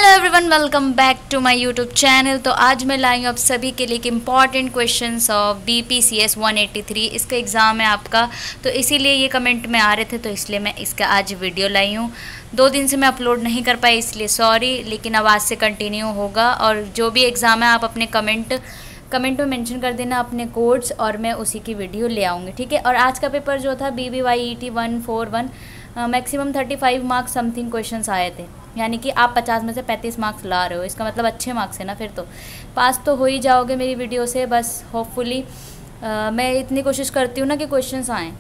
Everyone, welcome back to my YouTube channel. तो आज मैं लाई हूँ आप सभी के लिए एक इम्पॉर्टेंट क्वेश्चंस ऑफ BPCS 183। इसका एग्ज़ाम है आपका, तो इसीलिए ये कमेंट में आ रहे थे, तो इसलिए मैं इसका आज वीडियो लाई हूँ। 2 दिन से मैं अपलोड नहीं कर पाई, इसलिए सॉरी, लेकिन अब आज से कंटिन्यू होगा। और जो भी एग्ज़ाम है आप अपने कमेंट में मेंशन कर देना अपने कोड्स, और मैं उसी की वीडियो ले आऊँगी, ठीक है। और आज का पेपर जो था BBYET 141, maximum 35 marks something questions आए थे, यानी कि आप 50 में से 35 मार्क्स ला रहे हो। इसका मतलब अच्छे मार्क्स है ना, फिर तो पास तो हो ही जाओगे मेरी वीडियो से, बस होपफुली। मैं इतनी कोशिश करती हूँ ना कि क्वेश्चंस आएँ,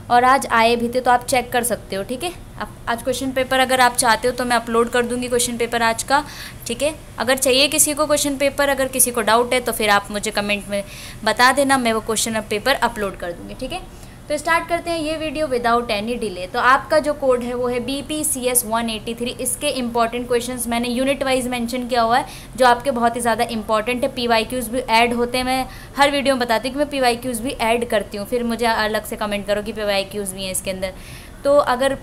और आज आए भी थे, तो आप चेक कर सकते हो, ठीक है। आप आज क्वेश्चन पेपर अगर आप चाहते हो तो मैं अपलोड कर दूँगी क्वेश्चन पेपर आज का, ठीक है। अगर चाहिए किसी को क्वेश्चन पेपर, अगर किसी को डाउट है तो फिर आप मुझे कमेंट में बता देना, मैं वो क्वेश्चन पेपर अपलोड कर दूँगी, ठीक है। तो स्टार्ट करते हैं ये वीडियो विदाउट एनी डिले। तो आपका जो कोड है वो है BPCS 183। इसके इंपॉर्टेंट क्वेश्चंस मैंने यूनिट वाइज मेंशन किया हुआ है, जो आपके बहुत ही ज़्यादा इंपॉर्टेंट है। PYQs भी ऐड होते हैं, मैं हर वीडियो में बताती हूँ कि मैं PYQs भी ऐड करती हूँ, फिर मुझे अलग से कमेंट करो कि PYQs भी हैं इसके अंदर। तो अगर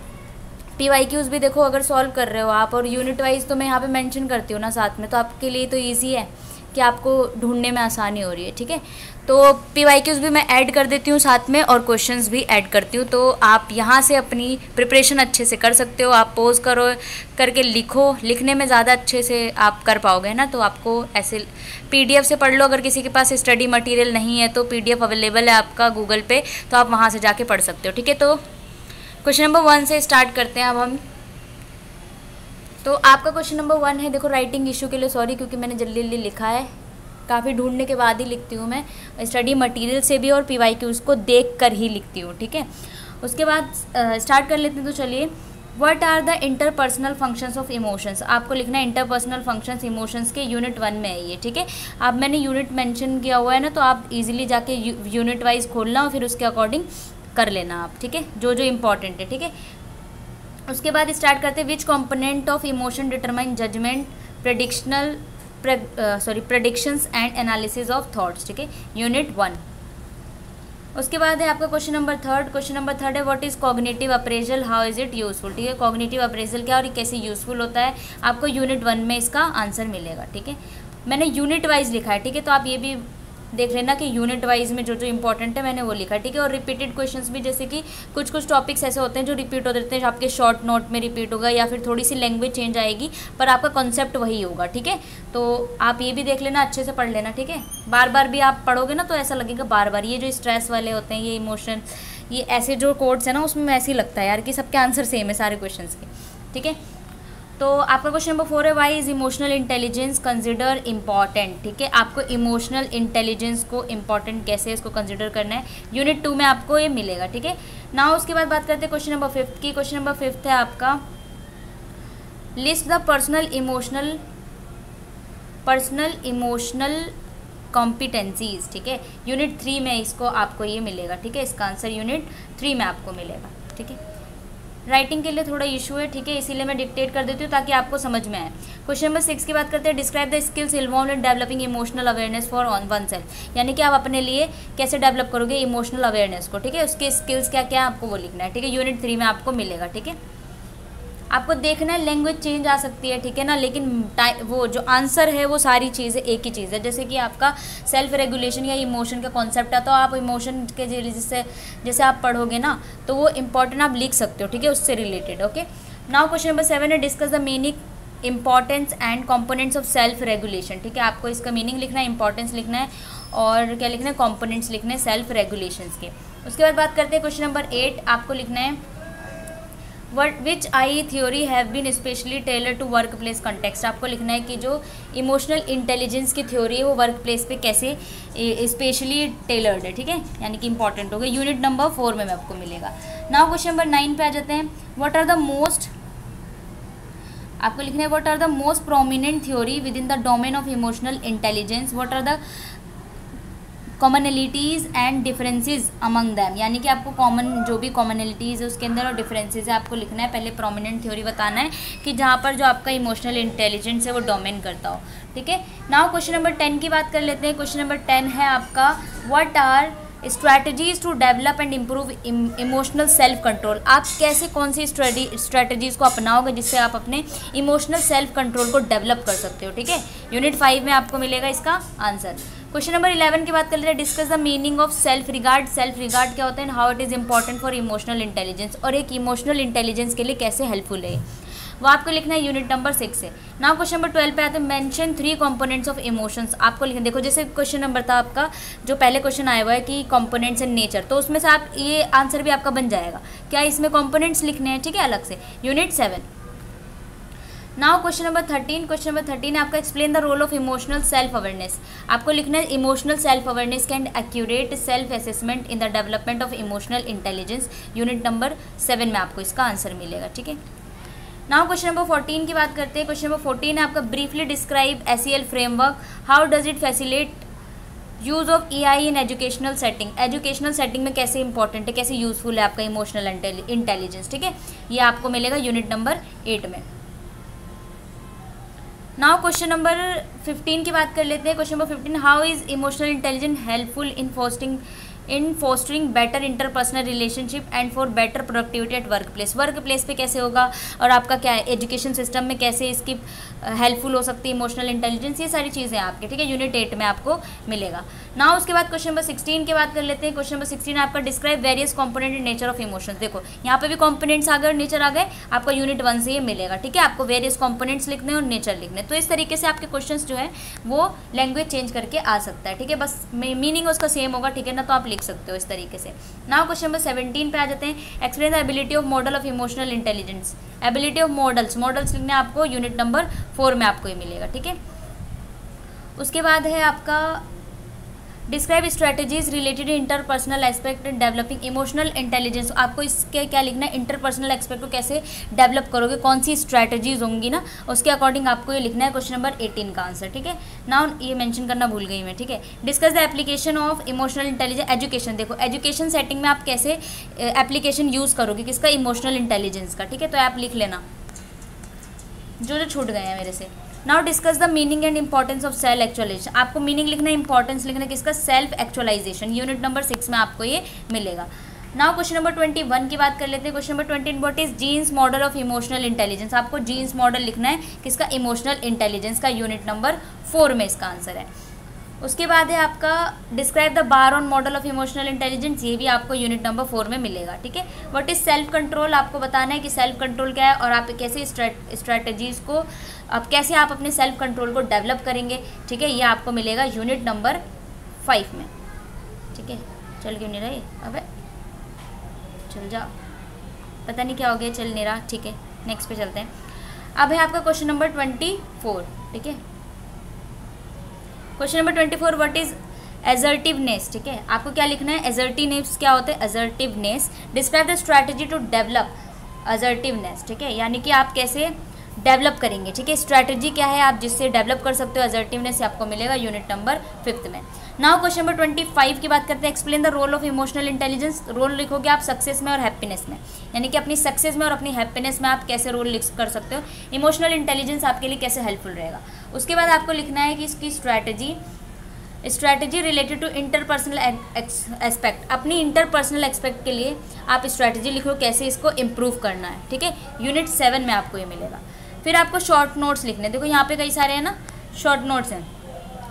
PYQs भी देखो, अगर सॉल्व कर रहे हो आप, और यूनिट वाइज तो मैं यहाँ पर मैंशन करती हूँ ना साथ में, तो आपके लिए तो ईजी है कि आपको ढूंढने में आसानी हो रही है, ठीक है। तो PYQs भी मैं ऐड कर देती हूँ साथ में, और क्वेश्चंस भी ऐड करती हूँ, तो आप यहाँ से अपनी प्रिपरेशन अच्छे से कर सकते हो। आप पोज करो करके लिखो, लिखने में ज़्यादा अच्छे से आप कर पाओगे ना। तो आपको ऐसे PDF से पढ़ लो, अगर किसी के पास स्टडी मटेरियल नहीं है तो PDF अवेलेबल है आपका गूगल पे, तो आप वहाँ से जाके पढ़ सकते हो, ठीक है। तो क्वेश्चन नंबर 1 से स्टार्ट करते हैं अब हम। तो आपका क्वेश्चन नंबर 1 है, देखो राइटिंग इशू के लिए सॉरी, क्योंकि मैंने जल्दी जल्दी लिखा है, काफ़ी ढूंढने के बाद ही लिखती हूँ मैं, स्टडी मटेरियल से भी और PYQs को देख कर ही लिखती हूँ, ठीक है। उसके बाद स्टार्ट कर लेते हैं। तो चलिए, what are the interpersonal functions of emotions. आपको लिखना है इंटरपर्सनल फंक्शंस इमोशंस के, यूनिट 1 में है ये, ठीक है। अब मैंने यूनिट मेंशन किया हुआ है ना, तो आप इजीली जाके यूनिट वाइज खोलना और फिर उसके अकॉर्डिंग कर लेना आप, ठीक है, जो जो इम्पॉर्टेंट है, ठीक है। उसके बाद स्टार्ट करते हैं, which component of emotion determine judgment, predictions and analysis of thoughts, ठीक है, यूनिट 1। उसके बाद है आपका क्वेश्चन नंबर 3। क्वेश्चन नंबर 3 है, what is cognitive appraisal, how is it useful, ठीक है। कॉग्निटिव अप्रेजल क्या और ये कैसे यूजफुल होता है, आपको यूनिट 1 में इसका आंसर मिलेगा, ठीक है। मैंने यूनिट वाइज लिखा है, ठीक है, तो आप ये भी देख लेना कि यूनिट वाइज में जो जो इंपॉर्टेंट है मैंने वो लिखा, ठीक है। और रिपीटेड क्वेश्चंस भी, जैसे कि कुछ कुछ टॉपिक्स ऐसे होते हैं जो रिपीट हो देते हैं, आपके शॉर्ट नोट में रिपीट होगा, या फिर थोड़ी सी लैंग्वेज चेंज आएगी, पर आपका कॉन्सेप्ट वही होगा, ठीक है। तो आप ये भी देख लेना, अच्छे से पढ़ लेना, ठीक है। बार बार भी आप पढ़ोगे ना तो ऐसा लगेगा बार बार, ये जो स्ट्रेस वाले होते हैं, ये इमोशन, ये ऐसे जो कोड्स हैं ना, उसमें ऐसे ही लगता है यार कि सबके आंसर सेम है सारे क्वेश्चन के, ठीक है। तो आपका क्वेश्चन नंबर 4 है, why is emotional intelligence consider important, ठीक है। आपको इमोशनल इंटेलिजेंस को इम्पॉर्टेंट कैसे इसको कंसिडर करना है, यूनिट 2 में आपको ये मिलेगा, ठीक है ना। उसके बाद बात करते हैं क्वेश्चन नंबर 5 की। क्वेश्चन नंबर 5 है आपका, list the personal emotional competencies, ठीक है, यूनिट 3 में इसको आपको ये मिलेगा, ठीक है। इसका आंसर यूनिट 3 में आपको मिलेगा, ठीक है। राइटिंग के लिए थोड़ा इशू है, ठीक है, इसीलिए मैं डिक्टेट कर देती हूँ ताकि आपको समझ में आए। क्वेश्चन नंबर 6 की बात करते हैं, describe the skills involve in developing emotional awareness for one self, यानी कि आप अपने लिए कैसे डेवलप करोगे इमोशनल अवेयरनेस को, ठीक है। उसके स्किल्स क्या क्या आपको वो लिखना है, ठीक है, यूनिट 3 में आपको मिलेगा, ठीक है। आपको देखना है, लैंग्वेज चेंज आ सकती है, ठीक है ना, लेकिन वो जो आंसर है वो सारी चीज़ें एक ही चीज़ है। जैसे कि आपका सेल्फ रेगुलेशन या इमोशन का कॉन्सेप्ट है, तो आप इमोशन के जैसे आप पढ़ोगे ना, तो वो इंपॉर्टेंट आप लिख सकते हो, ठीक है, उससे related, okay. Now question number 7 है, discuss the meaning importance and components of self regulation, ठीक है। आपको इसका मीनिंग लिखना है, इंपॉर्टेंस लिखना है, और क्या लिखना है, कंपोनेंट्स लिखने हैं सेल्फ रेगुलेशंस के। उसके बाद बात करते हैं क्वेश्चन नंबर 8, आपको लिखना है, which I theory have been specially tailor to work place context. आपको लिखना है कि जो इमोशनल इंटेलिजेंस की थ्योरी है वो वर्क प्लेस पे कैसे स्पेशली टेलर्ड है, ठीक है, यानी कि इंपॉर्टेंट हो गया, यूनिट नंबर 4 में आपको मिलेगा। नाउ क्वेश्चन नंबर 9 पे आ जाते हैं, व्हाट आर द मोस्ट, आपको लिखना है what are the most prominent theory within the domain of emotional intelligence, what are the commonalities and differences among them, यानी कि आपको कॉमन जो भी कॉमनलिटीज़ है उसके अंदर और डिफरेंसेस है आपको लिखना है। पहले प्रोमिनेंट थ्योरी बताना है कि जहाँ पर जो आपका इमोशनल इंटेलिजेंस है वो डोमेन करता हो, ठीक है। नाउ क्वेश्चन नंबर 10 की बात कर लेते हैं। क्वेश्चन नंबर 10 है आपका, what are strategies to develop and improve emotional self control. आप कैसे कौन सी स्ट्रैटेजीज को अपनाओगे जिससे आप अपने इमोशनल सेल्फ कंट्रोल को डेवलप कर सकते हो, ठीक है। यूनिट 5 में आपको मिलेगा इसका आंसर। क्वेश्चन नंबर 11 की बात कर लेते हैं। Discuss the meaning of self regard. Self regard क्या होता है, how it is important for emotional intelligence, और एक इमोशनल इंटेलिजेंस के लिए कैसे हेल्पफुल है, वो आपको लिखना है यूनिट नंबर 6 से। नाउ क्वेश्चन नंबर 12 पे आते हैं। Mention 3 components of emotions. आपको लिखना, देखो जैसे क्वेश्चन नंबर था आपका, जो पहले क्वेश्चन आया हुआ है कि कंपोनेंट्स एंड नेचर, तो उसमें से आप ये आंसर भी आपका बन जाएगा। क्या इसमें कंपोनेंट्स लिखने हैं, ठीक है, अलग से। Unit 7। Now question number 13। Question number 13 है आपका explain the role of emotional self awareness. आपको लिखना है emotional self awareness can accurate self assessment in the development of emotional intelligence. Unit number 7 में आपको इसका आंसर मिलेगा, ठीक है। नाउ क्वेश्चन नंबर 14 की बात करते हैं। क्वेश्चन नंबर 14 है आपका briefly describe SEL framework, how does it facilitate use of EI in educational setting. Educational setting में कैसे इंपॉर्टेंट है, कैसे यूजफुल है आपका इमोशनल इंटेलिजेंस, ठीक है। ये आपको मिलेगा यूनिट नंबर 8 में। नाउ क्वेश्चन नंबर 15 की बात कर लेते हैं। Question number 15, how is emotional intelligence helpful in fostering better interpersonal relationship and for better productivity at work place. Work place पे कैसे होगा, और आपका क्या है एजुकेशन सिस्टम में कैसे इसकी हेल्पफुल हो सकती है इमोशनल इंटेलिजेंस, ये सारी चीज़ें आपके, ठीक है, यूनिट 8 में आपको मिलेगा। नाउ उसके बाद क्वेश्चन नंबर 16 की बात कर लेते हैं। क्वेश्चन नंबर 16 आपका describe various component in nature of emotions. देखो यहाँ पे भी कंपोनेंट्स आ गए और नेचर आ गए, आपका यूनिट 1 से ये मिलेगा, ठीक है। आपको वेरियस कंपोनेंट्स लिखने और नेचर लिखने, तो इस तरीके से आपके क्वेश्चंस जो है वो लैंग्वेज चेंज करके आ सकता है, ठीक है, बस मीनिंग उसका सेम होगा, ठीक है ना, तो आप लिख सकते हो इस तरीके से। नाउ क्वेश्चन नंबर 17 पे आ जाते हैं। Explain the ability of model of emotional intelligence. Ability of models लिखने आपको यूनिट नंबर 4 में आपको ये मिलेगा, ठीक है। उसके बाद है आपका describe strategies related interpersonal aspect developing emotional intelligence. आपको इसके क्या लिखना है, इंटरपर्सनल एस्पेक्ट को कैसे डेवलप करोगे, कौन सी स्ट्रैटेजीज होंगी ना, उसके अकॉर्डिंग आपको ये लिखना है क्वेश्चन नंबर 18 का आंसर, ठीक है। नाउ ये मेंशन करना भूल गई मैं, ठीक है। Discuss the application of emotional intelligence education. देखो एजुकेशन सेटिंग में आप कैसे एप्लीकेशन यूज़ करोगे किसका, इमोशनल इंटेलिजेंस का, ठीक है, तो आप लिख लेना जो छूट गए हैं मेरे से। Now discuss the meaning and importance of self actualization. आपको मीनिंग लिखना है, इंपॉर्टेंस लिखना है किसका, सेल्फ एक्चुअलाइजेशन। यूनिट नंबर 6 में आपको ये मिलेगा। नाउ क्वेश्चन नंबर 21 की बात कर लेते हैं। Question number 20, what is jeans model of emotional intelligence. आपको जीन्स मॉडल लिखना है किसका, इमोशनल इंटेलिजेंस का। यूनिट नंबर 4 में इसका आंसर है। उसके बाद है आपका describe the Bar On model of emotional intelligence. ये भी आपको यूनिट नंबर 4 में मिलेगा, ठीक है। What is self control. आपको बताना है कि सेल्फ कंट्रोल क्या है और आप कैसे स्ट्रैटेजीज को कैसे आप अपने सेल्फ कंट्रोल को डेवलप करेंगे, ठीक है, ये आपको मिलेगा यूनिट नंबर 5 में, ठीक है। चल क्यों नहीं रही, अबे चल जा, पता नहीं क्या हो गया, चल नहीं रहा, ठीक है। नेक्स्ट पे चलते हैं। अब है आपका क्वेश्चन नंबर 24, ठीक है। Question number 24, what is assertiveness, ठीक है। आपको क्या लिखना है, असर्टिवनेस क्या होता है, assertiveness. Describe the strategy to develop assertiveness, ठीक है, यानी कि आप कैसे डेवलप करेंगे, ठीक है, स्ट्रैटेजी क्या है आप जिससे डेवलप कर सकते हो असर्टिवनेस, आपको मिलेगा यूनिट नंबर 5 में। नाउ क्वेश्चन नंबर 25 की बात करते हैं। Explain the role of emotional intelligence. Role लिखोगे आप सक्सेस में और हैप्पीनेस में, यानी कि अपनी सक्सेस में और अपनी हैप्पीनेस में आप कैसे रोल लिख कर सकते हो, इमोशनल इंटेलिजेंस आपके लिए कैसे हेल्पफुल रहेगा। उसके बाद आपको लिखना है कि इसकी strategy related to interpersonal aspect. अपनी इंटरपर्सनल एस्पेक्ट के लिए आप स्ट्रैटेजी लिखो कैसे इसको इम्प्रूव करना है, ठीक है, यूनिट 7 में आपको ये मिलेगा। फिर आपको शॉर्ट नोट्स लिखने, देखो यहाँ पे कई सारे हैं ना शॉर्ट नोट्स हैं,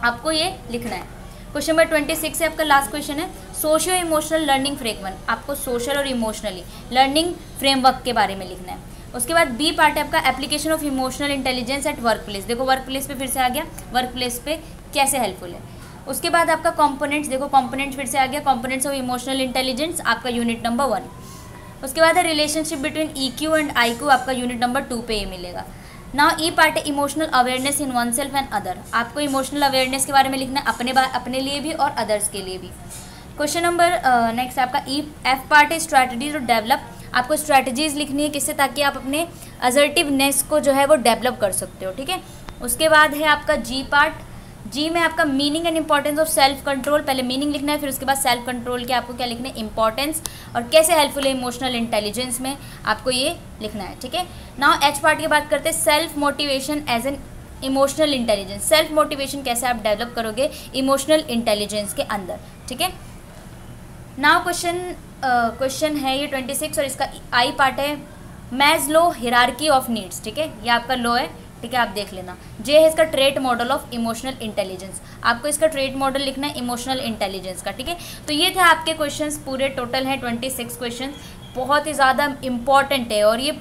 आपको ये लिखना है। क्वेश्चन नंबर 26 से आपका लास्ट क्वेश्चन है। Socio emotional learning framework. आपको सोशल और इमोशनली लर्निंग फ्रेमवर्क के बारे में लिखना है। उसके बाद बी पार्ट है आपका application of emotional intelligence at work place. देखो वर्क प्लेस पे फिर से आ गया, वर्क प्लेस पे कैसे हेल्पफुल है। उसके बाद आपका कंपोनेंट्स, देखो कंपोनेंट्स फिर से आ गया, कंपोनेंट्स ऑफ इमोशनल इंटेलिजेंस आपका यूनिट नंबर 1। उसके बाद है relationship between EQ and IQ, आपका यूनिट नंबर 2 पे ये मिलेगा। नाउ ई पार्ट है emotional awareness in one self and other. आपको इमोशनल अवेयरनेस के बारे में लिखना है अपने लिए भी और अदर्स के लिए भी। क्वेश्चन नंबर नेक्स्ट आपका F पार्ट है स्ट्रैटेजीज और डेवलप। आपको स्ट्रैटेजीज लिखनी है किससे, ताकि आप अपने असर्टिवनेस को जो है वो डेवलप कर सकते हो, ठीक है। उसके बाद है आपका G पार्ट। जी में आपका meaning and importance of self control. पहले मीनिंग लिखना है, फिर उसके बाद सेल्फ कंट्रोल के आपको क्या लिखना है, इंपॉर्टेंस और कैसे हेल्पफुल है इमोशनल इंटेलिजेंस में, आपको ये लिखना है, ठीक है। नाउ H पार्ट की बात करते हैं, self motivation as an emotional intelligence. Self motivation कैसे आप डेवलप करोगे इमोशनल इंटेलिजेंस के अंदर, ठीक है। नाउ क्वेश्चन है ये 26 और इसका आई पार्ट है मैस्लो हिरार्की ऑफ नीड्स। ठीक है, ये आपका लो है। ठीक है, आप देख लेना। जे है इसका trait model of emotional intelligence. आपको इसका ट्रेट मॉडल लिखना है इमोशनल इंटेलिजेंस का। ठीक है, तो ये थे आपके क्वेश्चंस, पूरे टोटल हैं 26 क्वेश्चंस। बहुत ही ज़्यादा इंपॉर्टेंट है और ये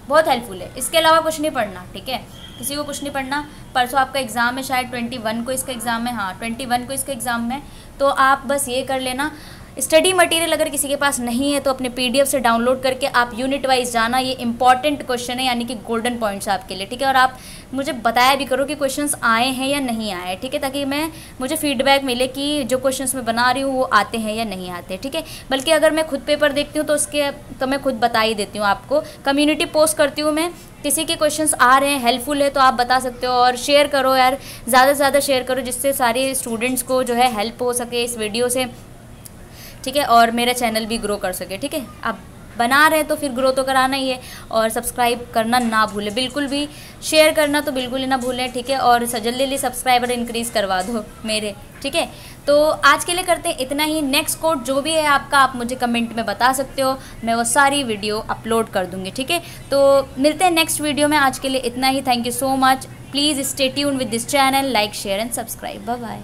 बहुत हेल्पफुल है। इसके अलावा कुछ नहीं पढ़ना। ठीक है, किसी को कुछ नहीं पढ़ना। परसों आपका एग्ज़ाम है, शायद 21 को इसका एग्ज़ाम है। हाँ, 21 को इसका एग्ज़ाम है। तो आप बस ये कर लेना। स्टडी मटेरियल अगर किसी के पास नहीं है तो अपने PDF से डाउनलोड करके आप यूनिट वाइज जाना। ये इंपॉर्टेंट क्वेश्चन है, यानी कि गोल्डन पॉइंट्स आपके लिए। ठीक है, और आप मुझे बताया भी करो कि क्वेश्चंस आए हैं या नहीं आए। ठीक है, ताकि मुझे फीडबैक मिले कि जो क्वेश्चंस मैं बना रही हूँ वो आते हैं या नहीं आते। ठीक है, बल्कि अगर मैं खुद पेपर देखती हूँ तो मैं खुद बता ही देती हूँ आपको। कम्युनिटी पोस्ट करती हूँ मैं, किसी के क्वेश्चंस आ रहे हैं, हेल्पफुल है तो आप बता सकते हो। और शेयर करो यार, ज़्यादा से ज़्यादा शेयर करो, जिससे सारे स्टूडेंट्स को जो है हेल्प हो सके इस वीडियो से। ठीक है, और मेरा चैनल भी ग्रो कर सके। ठीक है, आप बना रहे हैं तो फिर ग्रो तो कराना ही है। और सब्सक्राइब करना ना भूलें बिल्कुल भी, शेयर करना तो बिल्कुल ही ना भूलें। ठीक है, और जल्दी सब्सक्राइबर इंक्रीज़ करवा दो मेरे। ठीक है, तो आज के लिए करते हैं इतना ही। नेक्स्ट कोड जो भी है आपका, आप मुझे कमेंट में बता सकते हो, मैं वो सारी वीडियो अपलोड कर दूँगी। ठीक है, तो मिलते हैं नेक्स्ट वीडियो में। आज के लिए इतना ही। Thank you so much. Please stay tuned with this channel, like share and subscribe. Bye bye.